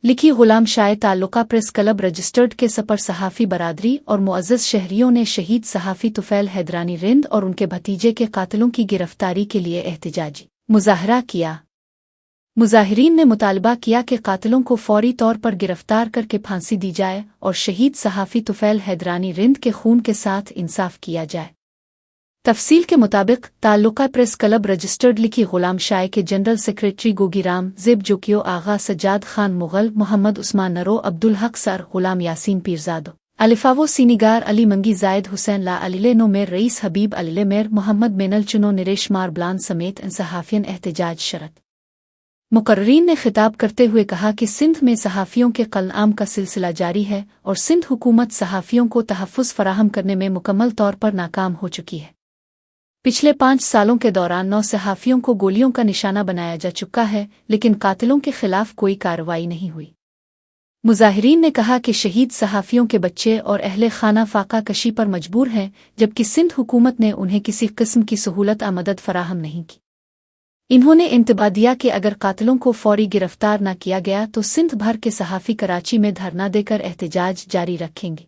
लिखी Ghulam Shah ताल्लुका press club registered के सपर सहाफ़ी बरादरी और मुअज़्ज़ज़ शहरियों ने शहीद सहाफ़ी तुफ़ैल हैदरानी रिंद और उनके भतीजे के कातिलों की गिरफ्तारी के लिए एहतजाजी मुज़ाहरा किया। मुज़ाहिरीन ने मुतालबा किया कि कातिलों को फौरी तौर पर गिरफ्तार करके फांसी दी जाए और शहीद सहाफ़ी तुफ़ैल हैदरानी रिंद के खून के साथ इंसाफ किया जाए। तफसील के मुताबिक ताल्लुका प्रेस क्लब रजिस्टर्ड लिखी गुलाम शाह के जनरल सेक्रेटरी गोगीराम ज़िब जोकियो आगा सज्जाद खान मुग़ल मोहम्मद उस्मान नरो अब्दुल हक सर गुलाम यासीन पीरजादो अलिफावो सीनिगार अली मंगी जायद हुसैन ला अलिले नो मेर रईस हबीब अलिले मेर मोहम्मद मेनल चुनो निरेश मार ब्लान समेत इन सहाफ़ियन एहतजाज शरत। मुकर्रीन ने खिताब करते हुए कहा कि सिंध में सहाफ़ियों के क़त्ल-आम का सिलसिला जारी है और सिंध हुकूमत सहाफ़ियों को तहफ़्फ़ुज़ फ़राहम करने में मुकम्मल तौर पर नाकाम हो चुकी है। पिछले 5 सालों के दौरान 9 सहाफ़ियों को गोलियों का निशाना बनाया जा चुका है, लेकिन कातिलों के खिलाफ कोई कार्रवाई नहीं हुई। मुज़ाहिरीन ने कहा कि शहीद सहाफ़ियों के बच्चे और अहले खाना फाका कशी पर मजबूर हैं, जबकि सिंध हुकूमत ने उन्हें किसी किस्म की सहूलत मदद फराहम नहीं की। इन्होंने इंतबाह दिया कि अगर कातिलों को फौरी गिरफ्तार न किया गया तो सिंध भर के सहाफ़ी कराची में धरना देकर एहतजाज जारी रखेंगे।